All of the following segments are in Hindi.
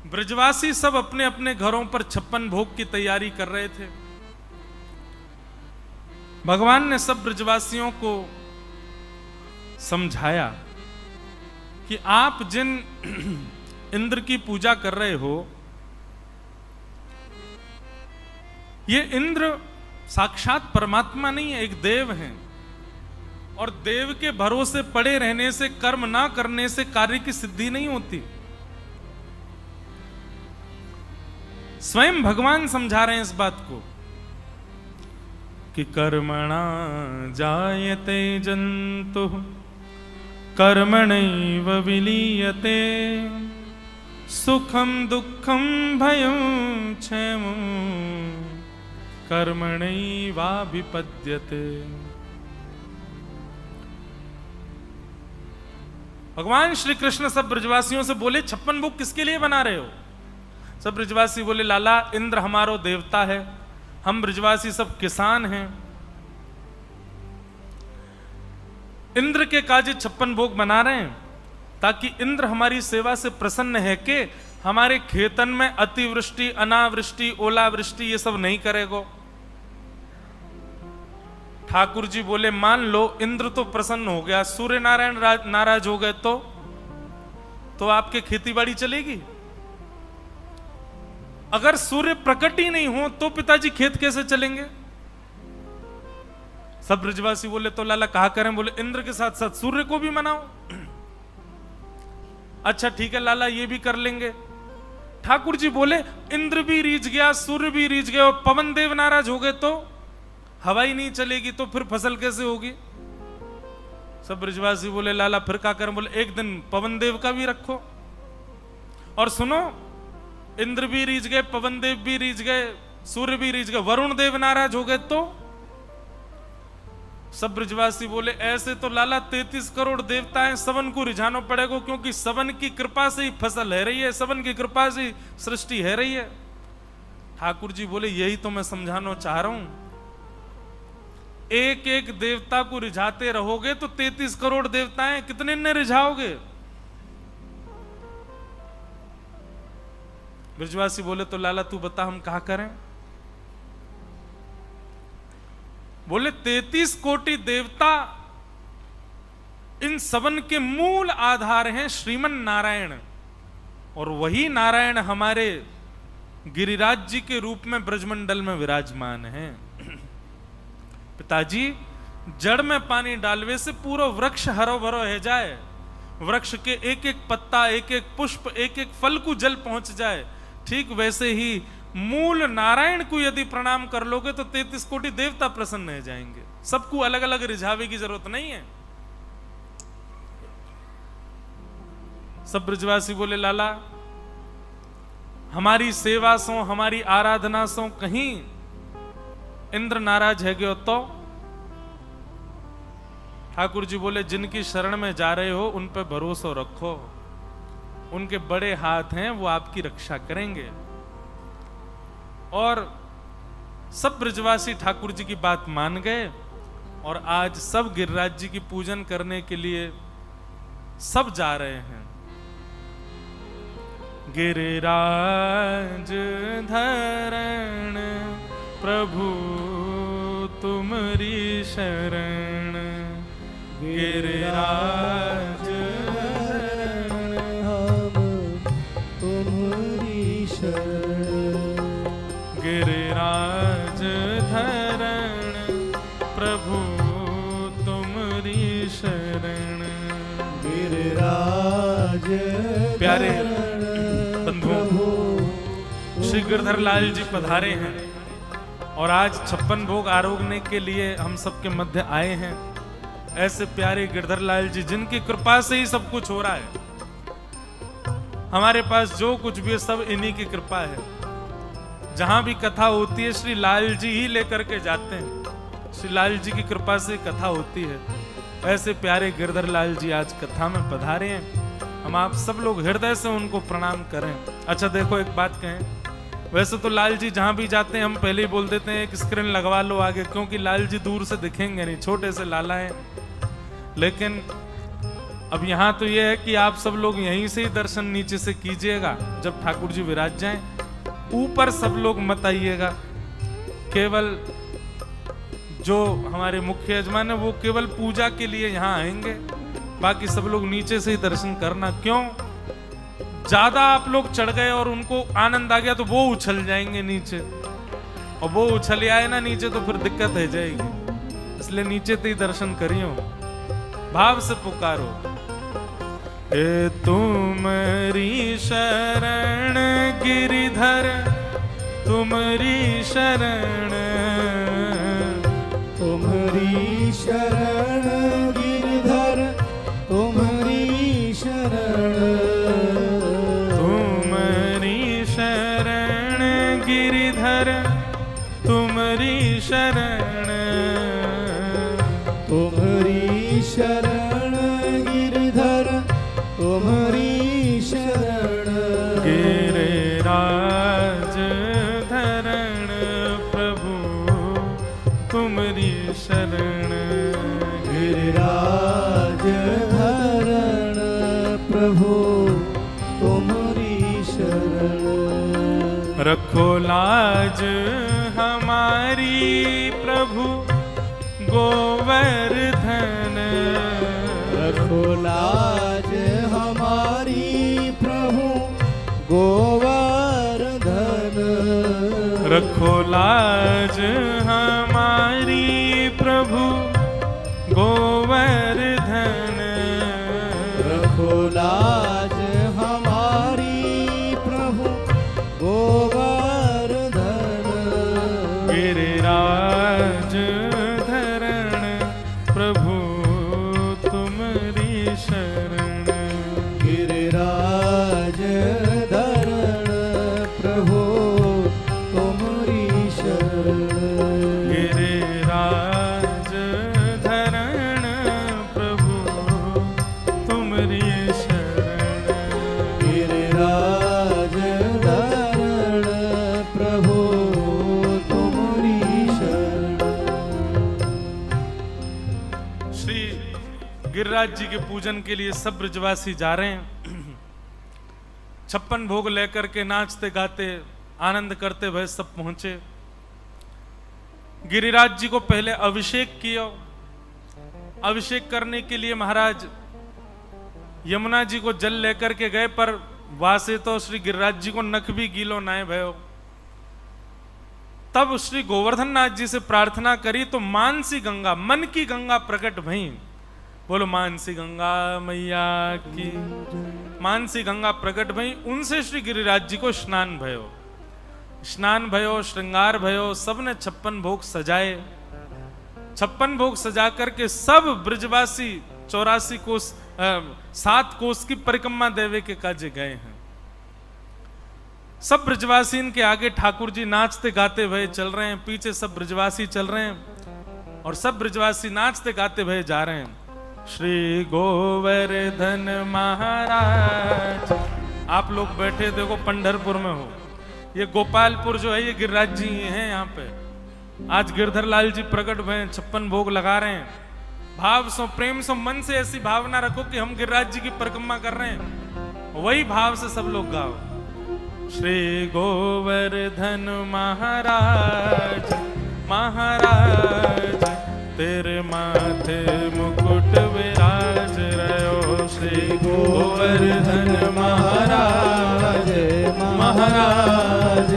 ब्रजवासी सब अपने अपने घरों पर 56 भोग की तैयारी कर रहे थे। भगवान ने सब ब्रजवासियों को समझाया कि आप जिन इंद्र की पूजा कर रहे हो, ये इंद्र साक्षात परमात्मा नहीं है, एक देव हैं। और देव के भरोसे पड़े रहने से, कर्म ना करने से कार्य की सिद्धि नहीं होती। स्वयं भगवान समझा रहे हैं इस बात को कि कर्मणा जायते जंतु कर्मणैव विलीयते सुखम दुखम भयं क्षेमं कर्मणैवाभिपद्यते। भगवान श्री कृष्ण सब ब्रजवासियों से बोले 56 भोग किसके लिए बना रहे हो? सब ब्रजवासी बोले लाला इंद्र हमारो देवता है, हम ब्रजवासी सब किसान हैं। इंद्र के काजे 56 भोग बना रहे हैं ताकि इंद्र हमारी सेवा से प्रसन्न है कि हमारे खेतन में अतिवृष्टि, अनावृष्टि, ओलावृष्टि ये सब नहीं करेगो। ठाकुर जी बोले मान लो इंद्र तो प्रसन्न हो गया, सूर्य नारायण नाराज हो गए तो आपके खेती बाड़ी चलेगी? अगर सूर्य प्रकट ही नहीं हो तो पिताजी खेत कैसे चलेंगे? सब ब्रजवासी बोले तो लाला कहा करें? बोले इंद्र के साथ साथ सूर्य को भी मनाओ। अच्छा ठीक है लाला, ये भी कर लेंगे। ठाकुर जी बोले इंद्र भी रीझ गया, सूर्य भी रीझ गया और पवन देव नाराज हो गए तो हवा ही नहीं चलेगी, तो फिर फसल कैसे होगी? सब ब्रजवासी बोले लाला फिर क्या करें? बोले एक दिन पवन देव का भी रखो। और सुनो, इंद्र भी रीझ गए, पवन देव भी रीझ गए, सूर्य भी रीझ गए, वरुण देव नाराज हो गए तो? सब ब्रजवासी बोले ऐसे तो लाला 33 करोड़ देवता हैं, सबन को रिझाना पड़ेगा, क्योंकि सबन की कृपा से ही फसल है रही है, सबन की कृपा से ही सृष्टि है रही है। ठाकुर जी बोले यही तो मैं समझाना चाह रहा हूं, एक एक देवता को रिझाते रहोगे तो 33 करोड़ देवता हैं, कितने ने रिझाओगे? ब्रजवासी बोले तो लाला तू बता हम कहा करें? बोले 33 कोटि देवता, इन सबन के मूल आधार हैं श्रीमन नारायण, और वही नारायण हमारे गिरिराज जी के रूप में ब्रजमंडल में विराजमान हैं। पिताजी जड़ में पानी डालवे से पूरा वृक्ष हरो भरो हो जाए, वृक्ष के एक एक पत्ता, एक एक पुष्प, एक एक फल को जल पहुंच जाए, ठीक वैसे ही मूल नारायण को यदि प्रणाम कर लोगे तो 33 कोटि देवता प्रसन्न हो जाएंगे। सबको अलग अलग रिझावे की जरूरत नहीं है। सब ब्रजवासी बोले लाला हमारी सेवा सो, हमारी आराधना सो कहीं इंद्र नाराज है गयो तो? ठाकुर जी बोले जिनकी शरण में जा रहे हो उन पर भरोसा रखो, उनके बड़े हाथ हैं, वो आपकी रक्षा करेंगे। और सब ब्रजवासी ठाकुर जी की बात मान गए और आज सब गिरिराज जी की पूजन करने के लिए सब जा रहे हैं। गिरिराज धरण प्रभु तुमरी शरण, गिरिराज धरण हम तुम्हारी शरण, गिरिराज धरण प्रभु तुमरी शरण। गिरिराज प्यारे बंधुओं, श्री गिरधर लाल जी पधारे हैं और आज 56 भोग आरोगने के लिए हम सबके मध्य आए हैं। ऐसे प्यारे गिरधर लाल जी जिनकी कृपा से ही सब कुछ हो रहा है। हमारे पास जो कुछ भी है सब इन्हीं की कृपा है। जहां भी कथा होती है श्री लाल जी ही लेकर के जाते हैं, श्री लाल जी की कृपा से कथा होती है। ऐसे प्यारे गिरधर लाल जी आज कथा में पधारे हैं, हम आप सब लोग हृदय से उनको प्रणाम करें। अच्छा देखो एक बात कहें, वैसे तो लाल जी जहां भी जाते हैं हम पहले ही बोल देते हैं एक स्क्रीन लगवा लो आगे, क्योंकि लाल जी दूर से दिखेंगे नहीं, छोटे से लाला हैं। लेकिन अब यहाँ तो यह है कि आप सब लोग यहीं से ही दर्शन नीचे से कीजिएगा। जब ठाकुर जी विराज जाएं, ऊपर सब लोग मत आइएगा। केवल जो हमारे मुख्य यजमान है वो केवल पूजा के लिए यहाँ आएंगे, बाकी सब लोग नीचे से ही दर्शन करना। क्यों? ज्यादा आप लोग चढ़ गए और उनको आनंद आ गया तो वो उछल जाएंगे नीचे, और वो उछल आए ना नीचे तो फिर दिक्कत है जाएगी। इसलिए नीचे से ही दर्शन करियो, भाव से पुकारो। ए तुम्हारी शरण गिरिधर, तुम्हारी शरण, तुम्हारी शरण गिरधर, तुम्हारी शरण, तुम्हारी शरण गिरिधर, तुम्हारी शरण, तुम्हारी शरण गिरधर, तुम्हारी शरण, गिरिराज धरण प्रभु तुम्हारी शरण, गिरिराज धरण प्रभु तुम्हारी शरण, रखो लाज हमारी प्रभु गोवर्धन, रखो लाज हमारी प्रभु गोवर्धन, रखो लाज हमारी प्रभु गोवर्धन, रखो लाज हमारी प्रभु गोवर्धन, गिरिराज धरण प्रभु तुम्हारी शरण, गिरिराज धरण प्रभु तुम्हारी शरण, गिरिराज धरण प्रभु तुम्हारी शरण, गिरिराज धरण प्रभु तुम्हारी शरण। श्री गिरिराज जी के पूजन के लिए सब ब्रजवासी जा रहे हैं। 56 भोग लेकर के नाचते गाते आनंद करते हुए सब पहुंचे। गिरिराज जी को पहले अभिषेक किया। अभिषेक करने के लिए महाराज यमुना जी को जल लेकर के गए, पर वासे तो श्री गिरिराज जी को नख भी गीलो नाय भयो। तब श्री गोवर्धन नाथ जी से प्रार्थना करी तो मानसी गंगा, मन की गंगा प्रकट भई। बोलो मानसी गंगा मैया की। मानसी गंगा प्रकट भई, उनसे श्री गिरिराज जी को स्नान भयो। स्नान भयो, श्रृंगार भयो, सबने 56 भोग सजाए। 56 भोग सजा करके सब ब्रजवासी 84 कोस 7 कोस की परिक्रमा देवे के काजे गए हैं। सब ब्रजवासी इनके आगे ठाकुर जी नाचते गाते हुए चल रहे हैं, पीछे सब ब्रजवासी चल रहे हैं और सब ब्रजवासी नाचते गाते हुए जा रहे हैं। श्री गोवर्धन महाराज, आप लोग बैठे देखो पंढरपुर में हो, ये गोपालपुर जो है ये गिरिराज जी हैं। यहाँ पे आज गिरधर लाल जी प्रकट हुए, 56 भोग लगा रहे हैं। भाव सो प्रेम सो मन से ऐसी भावना रखो कि हम गिरिराज जी की परिक्रमा कर रहे हैं, वही भाव से सब लोग गाओ। श्री गोवर्धन महाराज, महाराज तेरे माथे मुकुट विराज रहो। श्री गोवर्धन महाराज, महाराज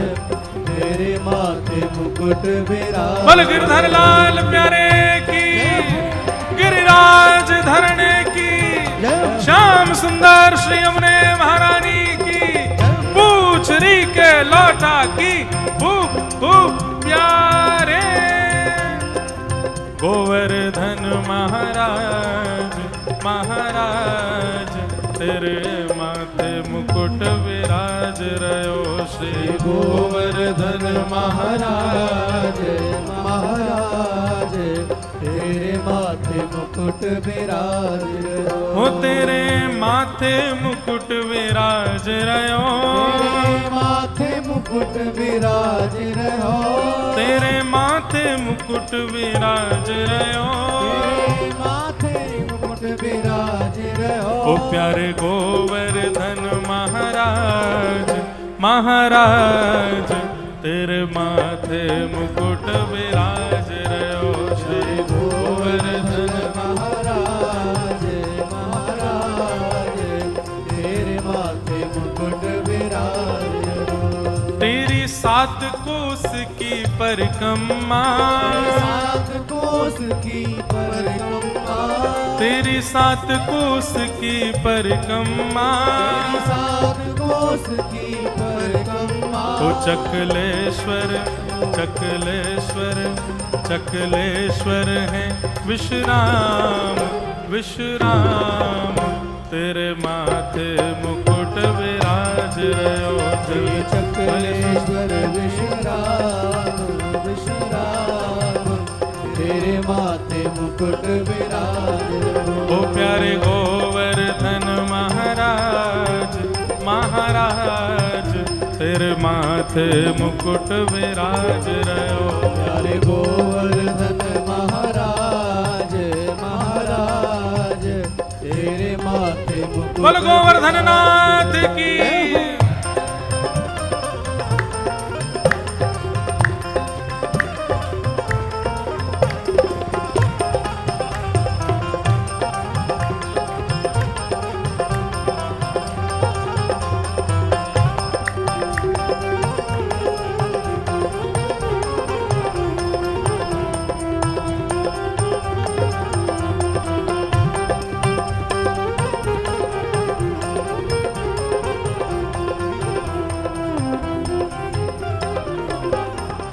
तेरे माथे मुकुट विराज। बोल गिरधर लाल प्यारे की, गिरिराज धरने की, श्याम सुंदर श्री यमुने महारानी की, पूछरी के लौटा की, खूब खूब प्यारे। गोवर्धन महाराज, महाराज तेरे माथे मुकुट विराज रहो। श्री गोवर्धन महाराज, महाराज तेरे माथे मुकुट विराज रहो। हो तेरे माथे मुकुट विराज रहो। तेरे माथे मुकुट विराज रहो। तेरे माथे मुकुट विराज रहो। तेरे माथे मुकुट विराज विराज रहो। ओ प्यारे गोवर्धन महाराज, महाराज तेरे माथे मुकुट विराज रहो। श्री गोवर्धन महाराज, महाराज तेरे माथे मुकुट विराज रहो। तेरी 7 कोस की परिक्रमा, 7 कोस की परिक्रमा, तेरी 7 कोस की परिक्रमा, 7 कोस की परिक्रमा। ओ चकलेश्वर, चकलेश्वर, चकलेश्वर है विश्राम, विश्राम तेरे माथे मुकुट विराज रहो। चकलेश्वर विश्राम, विश्राम तेरे माथे मुकुट विराज रहो। ओ प्यारे गोवर्धन महाराज, महाराज तेरे माथे मुकुट विराज रहो। प्यारे गोवर्धन महाराज, महाराज तेरे माथे मुकुट। बोल गोवर्धन नाथ की।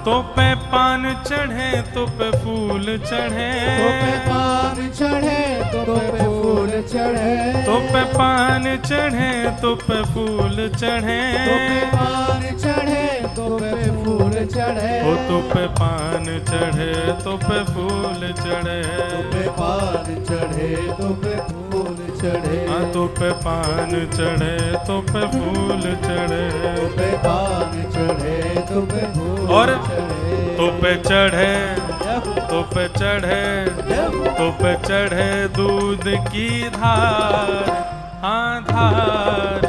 तो पे पान चढ़े तो पे फूल चढ़े, तो पे पान चढ़े तो पे फूल चढ़े, तो पे पान चढ़े तो पे फूल चढ़े, तो पे पान चढ़े तो पे फूल चढ़े। ओ तो पे पान चढ़े तो पे फूल चढ़े, तो पे पान चढ़े तो पे फूल चढ़े। हाँ तो पे पान चढ़े तो पे फूल चढ़े, तो पे पान चढ़े तो पे फूल और चढ़े। तो पे चढ़े, तो पे चढ़े, तो पे चढ़े दूध की धार, हाँ धार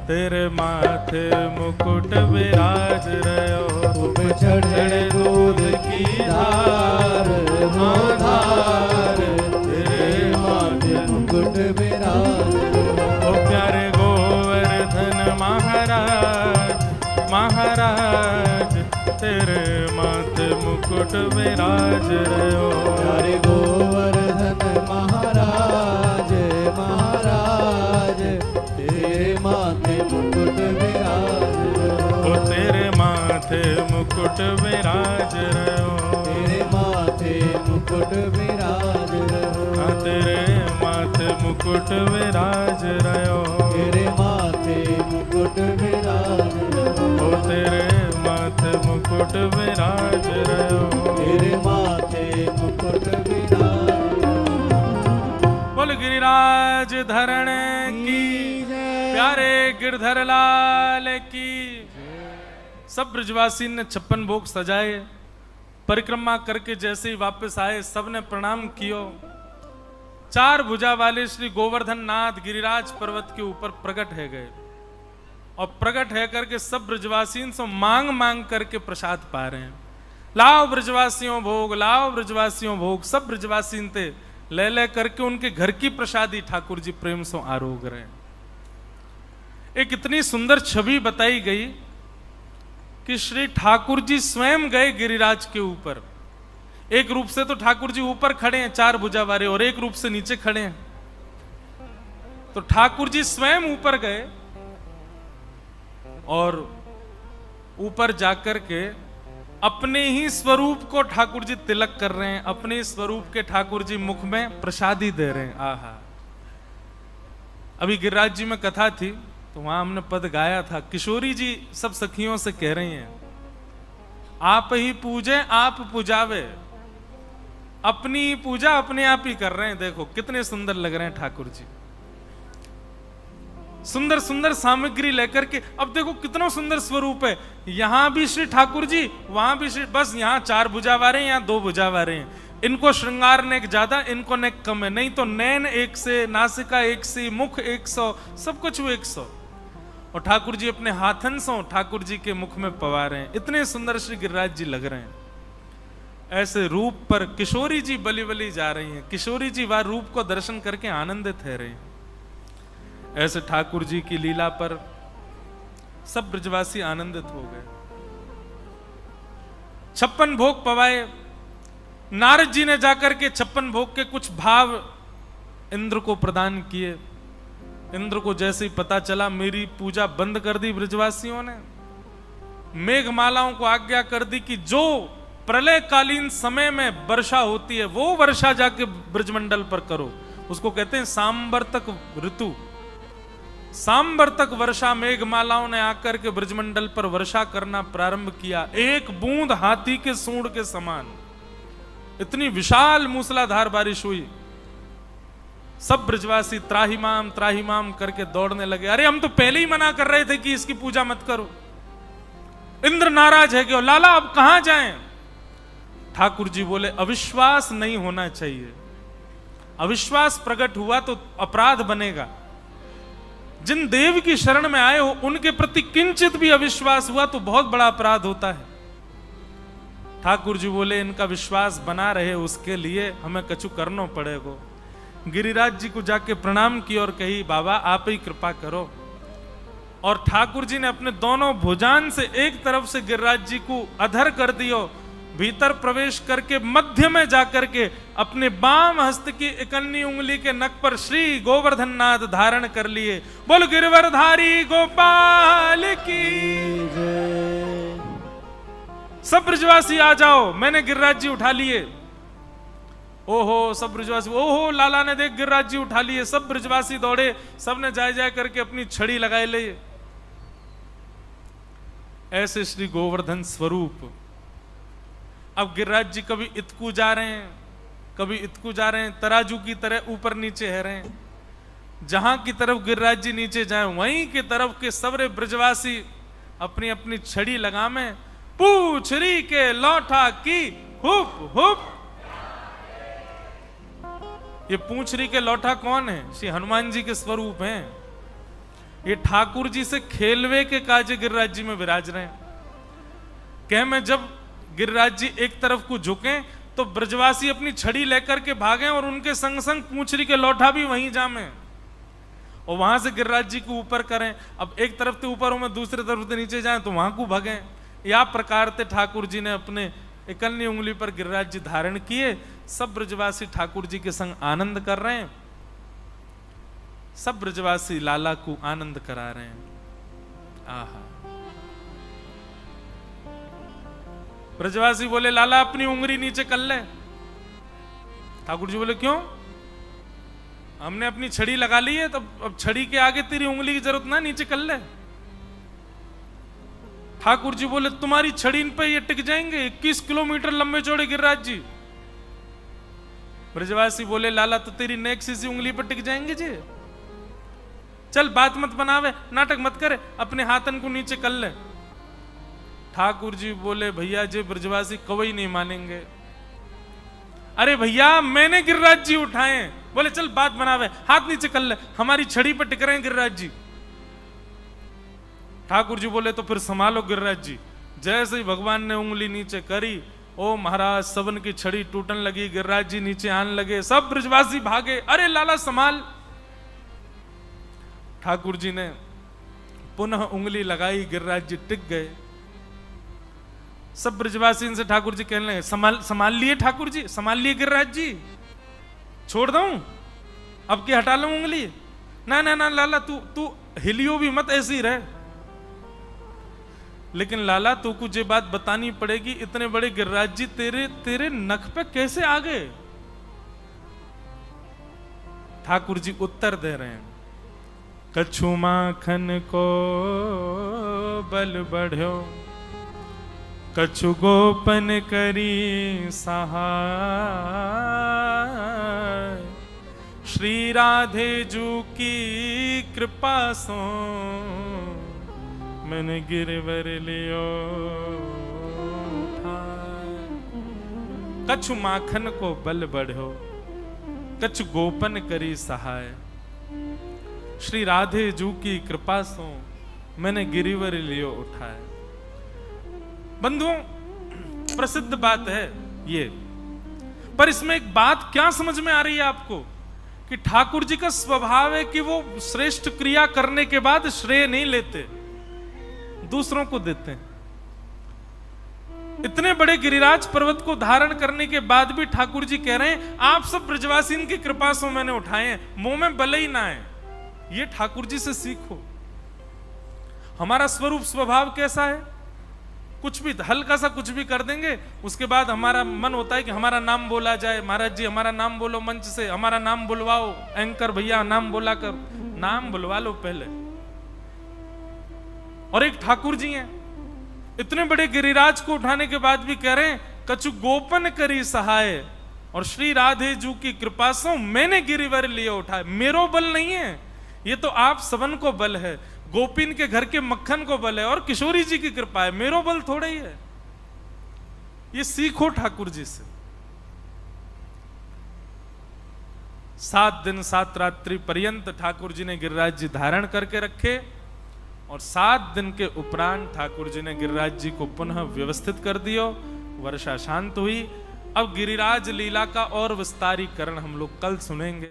तेरे माथे मुकुट विराज रहो। तो पे चढ़े दूध की धार, हाँ धार तेरे माथे मुकुट विराज रहो। ओ प्यारे गोवर्धन महाराज, महाराज तेरे माथे मुकुट विराज रहो। प्यारे गोवर्धन महाराज, महाराज तेरे माथे मुकुट विराज रहो। ओ तेरे माथे मुकुट विराज रहो। तेरे माथे मुकुट विराज रहो। हाँ तेरे माथे मुकुट विराज रहो। तेरे माथे मुकुट विराज रहो। ओ तेरे माथे मुकुट विराज रहो। तेरे माथे मुकुट विराज रहो। बोल गिरिराज धरण की, प्यारे गिरधर लाल की। सब ब्रजवासी ने 56 भोग सजाए, परिक्रमा करके जैसे ही वापस आए सबने प्रणाम कियो। 4 भुजा वाले श्री गोवर्धन नाथ गिरिराज पर्वत के ऊपर प्रकट है गए और प्रकट है करके सब ब्रजवासियों से मांग मांग करके प्रसाद पा रहे हैं। लाओ ब्रजवासियों भोग, लाओ ब्रजवासियों भोग। सब ब्रजवासी थे ले ले करके उनके घर की प्रसादी ठाकुर जी प्रेम से आरोग रहे हैं। एक इतनी सुंदर छवि बताई गई कि श्री ठाकुर जी स्वयं गए गिरिराज के ऊपर। एक रूप से तो ठाकुर जी ऊपर खड़े हैं 4 भुजा वाले, और एक रूप से नीचे खड़े हैं। तो ठाकुर जी स्वयं ऊपर गए और ऊपर जाकर के अपने ही स्वरूप को ठाकुर जी तिलक कर रहे हैं। अपने स्वरूप के ठाकुर जी मुख में प्रसादी दे रहे हैं। आहा, अभी गिरिराज जी में कथा थी तो वहां हमने पद गाया था। किशोरी जी सब सखियों से कह रही हैं, आप ही पूजे आप पुजावे। अपनी पूजा अपने आप ही कर रहे हैं। देखो कितने सुंदर लग रहे हैं ठाकुर जी, सुंदर सुंदर सामग्री लेकर के। अब देखो कितना सुंदर स्वरूप है। यहां भी श्री ठाकुर जी, वहां भी श्री, बस यहां 4 भुजा वाले हैं, यहां 2 भुजा वाले हैं। इनको श्रृंगार नेक ज्यादा, इनको नेक कम है। नहीं तो नैन 1 से, नासिका 1 से, मुख 100, सब कुछ वो 100। और ठाकुर जी अपने हाथन से ठाकुर जी के मुख में पवा रहे हैं। इतने सुंदर श्री गिरिराज जी लग रहे हैं। ऐसे रूप पर किशोरी जी बली बली जा रही हैं। किशोरी जी वह रूप को दर्शन करके आनंदित है रही हैं। ऐसे ठाकुर जी की लीला पर सब ब्रजवासी आनंदित हो गए। 56 भोग पवाए। नारद जी ने जाकर के 56 भोग के कुछ भाव इंद्र को प्रदान किए। इंद्र को जैसे ही पता चला मेरी पूजा बंद कर दी ब्रजवासियों ने, मेघमालाओं को आज्ञा कर दी कि जो प्रलय कालीन समय में वर्षा होती है वो वर्षा जाके ब्रजमंडल पर करो। उसको कहते हैं सांवर्तक ऋतु। सांवर्तक वर्षा मेघमालाओं ने आकर के ब्रजमंडल पर वर्षा करना प्रारंभ किया। एक बूंद हाथी के सूंड के समान, इतनी विशाल मूसलाधार बारिश हुई। सब ब्रजवासी त्राहिमाम करके दौड़ने लगे। अरे हम तो पहले ही मना कर रहे थे कि इसकी पूजा मत करो। इंद्र नाराज है क्यों? लाला अब कहां जाएं? ठाकुर जी बोले अविश्वास नहीं होना चाहिए। अविश्वास प्रकट हुआ तो अपराध बनेगा। जिन देव की शरण में आए हो उनके प्रति किंचित भी अविश्वास हुआ तो बहुत बड़ा अपराध होता है। ठाकुर जी बोले इनका विश्वास बना रहे उसके लिए हमें कछु करना पड़ेगा। गिरिराज जी को जाके प्रणाम किया और कही बाबा आप ही कृपा करो। और ठाकुर जी ने अपने दोनों भुजान से एक तरफ से गिरिराज जी को अधर कर दियो, भीतर प्रवेश करके मध्य में जाकर के अपने बाम हस्त की इकन्नी उंगली के नख पर श्री गोवर्धन नाथ धारण कर लिए। बोल गिरवरधारी गोपाल की जय। सब ब्रजवासी आ जाओ, मैंने गिरिराज जी उठा लिए। ओहो सब ब्रजवासी, ओहो लाला ने देख गिरिराज जी उठा लिए। सब ब्रजवासी दौड़े, सबने जाए जाए करके अपनी छड़ी लगाए ले। ऐसे श्री गोवर्धन स्वरूप। अब गिरिराज जी कभी इतकू जा रहे हैं, कभी इतकू जा रहे हैं, तराजू की तरह ऊपर नीचे है रहे हैं। जहां की तरफ गिरिराज जी नीचे जाए वहीं की तरफ के सबरे ब्रजवासी अपनी अपनी छड़ी लगामे। पूछरी के लौठा की हुप हुप। ये पूछरी के लौठा कौन है? श्री हनुमान जी के स्वरूप हैं। ये ठाकुर जी से खेलवे के काजे गिरिराज जी में विराज रहे हैं। कह मैं जब गिरिराज जी एक तरफ को झुके तो ब्रजवासी अपनी छड़ी लेकर के भागे और उनके संग संग पूछरी के लौठा भी वहीं जामे और वहां से गिरिराज जी को ऊपर करें। अब एक तरफ से ऊपर हो मैं दूसरी तरफ से नीचे जाए तो वहां को भागे। या प्रकार से ठाकुर जी ने अपने इकन्नी उंगली पर गिरिराज जी धारण किए। सब ब्रजवासी ठाकुर जी के संग आनंद कर रहे हैं। सब ब्रजवासी लाला को आनंद करा रहे हैं। आहा। ब्रजवासी बोले लाला अपनी उंगली नीचे कर ले। ठाकुर जी बोले क्यों? हमने अपनी छड़ी लगा ली है, तब अब छड़ी के आगे तेरी उंगली की जरूरत ना, नीचे कर ले। ठाकुर जी बोले तुम्हारी छड़ी पे ये टिक जाएंगे? 21 किलोमीटर लंबे चौड़े गिरिराज जी। ब्रजवासी बोले लाला तो तेरी नेक सी उंगली पर टिक जाएंगे जी। चल बात मत बनावे, नाटक मत करे, अपने हाथन को नीचे कर ले। ठाकुर जी बोले भैया जी ब्रजवासी कवई नहीं मानेंगे। अरे भैया मैंने गिरिराज जी उठाए। बोले चल बात बनावे, हाथ नीचे कर ले, हमारी छड़ी पर टिक रहे हैं गिरिराज जी। ठाकुर जी बोले तो फिर संभालो गिरिराज जी। जैसे ही भगवान ने उंगली नीचे करी, ओ महाराज सबन की छड़ी टूटन लगी, गिरिराज जी नीचे आने लगे, सब ब्रजवासी भागे। अरे लाला संभाल। ठाकुर जी ने पुनः उंगली लगाई, गिरिराज जी टिक गए। सब ब्रजवासी इनसे ठाकुर जी कहने लगे संभाल लिए ठाकुर जी, संभाल लिए गिरिराज जी, छोड़ दूं अब क्या हटा लूं उंगली? ना ना ना लाला तू हिलियो भी मत, ऐसे ही रहे। लेकिन लाला तू कुछ ये बात बतानी पड़ेगी, इतने बड़े गिरिराज जी तेरे नख पे कैसे आ गए? ठाकुर जी उत्तर दे रहे हैं कछु माखन को बल बढ़्यो, कछु गोपन करी सहाय, श्री राधे जू की कृपा सो मैंने गिरवर लियो। कछु माखन को बल बढ़ो, कछु गोपन करी सहाय। श्री राधे जू की कृपा सो मैंने गिरिवर लियो उठाए। बंधुओं, प्रसिद्ध बात है ये, पर इसमें एक बात क्या समझ में आ रही है आपको कि ठाकुर जी का स्वभाव है कि वो श्रेष्ठ क्रिया करने के बाद श्रेय नहीं लेते, दूसरों को देते हैं। इतने बड़े गिरिराज पर्वत को धारण करने के बाद भी ठाकुर जी कह रहे हैं आप सब ब्रजवासी की कृपा से मैंने उठाए हैं, मुंह में बल ही ना है। ये ठाकुर जी से सीखो। हमारा स्वरूप स्वभाव कैसा है? कुछ भी हल्का सा कुछ भी कर देंगे, उसके बाद हमारा मन होता है कि हमारा नाम बोला जाए। महाराज जी हमारा नाम बोलो मंच से, हमारा नाम बुलवाओ, एंकर भैया नाम बोला कर। नाम बुलवा लो पहले। और एक ठाकुर जी हैं, इतने बड़े गिरिराज को उठाने के बाद भी कह रहे हैं कछु गोपन करी सहाय, और श्री राधे जू की कृपा से मैंने गिरिवर लिए उठाए। मेरो बल नहीं है, ये तो आप सबन को बल है, गोपीन के घर के मक्खन को बल है, और किशोरी जी की कृपा है, मेरो बल थोड़ा ही है। ये सीखो ठाकुर जी से। 7 दिन 7 रात्रि पर्यंत ठाकुर जी ने गिरिराज जी धारण करके रखे, और 7 दिन के उपरांत ठाकुर जी ने गिरिराज जी को पुनः व्यवस्थित कर दियो। वर्षा शांत हुई। अब गिरिराज लीला का और विस्तारीकरण हम लोग कल सुनेंगे।